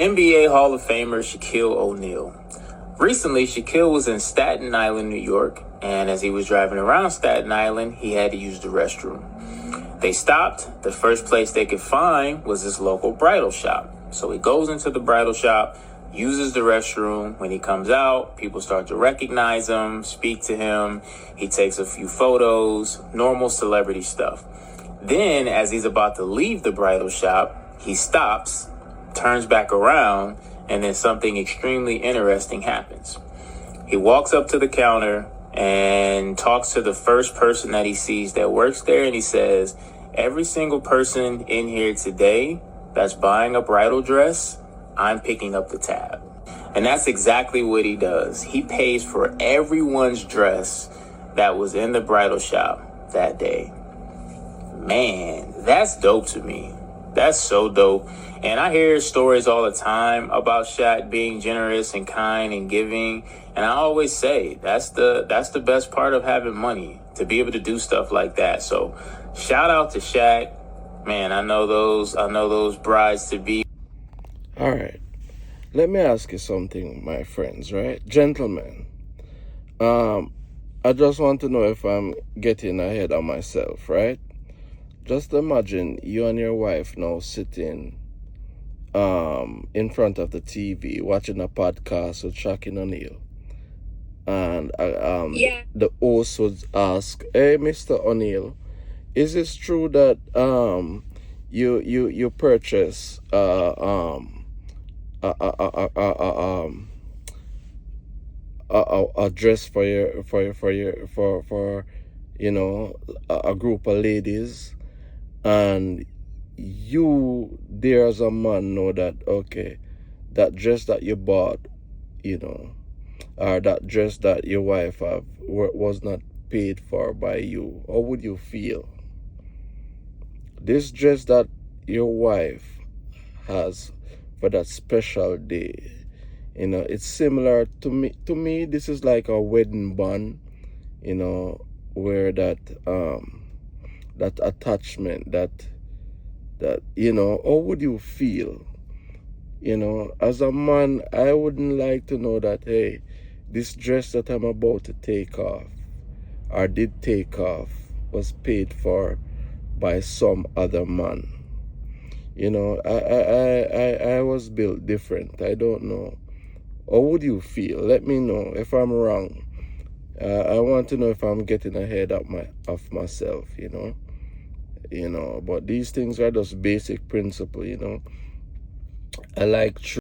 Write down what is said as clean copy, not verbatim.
NBA Hall of Famer Shaquille O'Neal. Recently, Shaquille was in Staten Island, New York, and as he was driving around Staten Island, he had to use the restroom. They stopped. The first place they could find was this local bridal shop. So he goes into the bridal shop, uses the restroom. When he comes out, people start to recognize him, speak to him. He takes a few photos, normal celebrity stuff. Then, as he's about to leave the bridal shop, he stops, turns back around, and then something extremely interesting happens. He walks up to the counter and talks to the first person that he sees that works there, and he says, "Every single person in here today that's buying a bridal dress, I'm picking up the tab." And that's exactly what he does. He pays for everyone's dress that was in the bridal shop that day. Man, that's dope to me. That's so dope. And I hear stories all the time about Shaq being generous and kind and giving. And I always say that's the best part of having money, to be able to do stuff like that. So shout out to Shaq. Man, I know those brides to be. All right. Let me ask you something, my friends, right? Gentlemen, I just want to know if I'm getting ahead of myself, right? Just imagine you and your wife now sitting in front of the TV watching a podcast with Shaq and O'Neal. And the host would ask, "Hey, Mr. O'Neal, is it true that you purchase a dress for a group of ladies, and you there as a man know that, okay, that dress that you bought, or that dress that your wife have was not paid for by you? How would you feel? This dress that your wife has for that special day, it's similar to me. This is like a wedding band, where that attachment, that how would you feel? As a man, I wouldn't like to know that, hey, this dress that I'm about to take off, or did take off, was paid for by some other man. I was built different. I don't know. How would you feel? Let me know if I'm wrong. I want to know if I'm getting ahead of myself, but these things are just basic principle, I like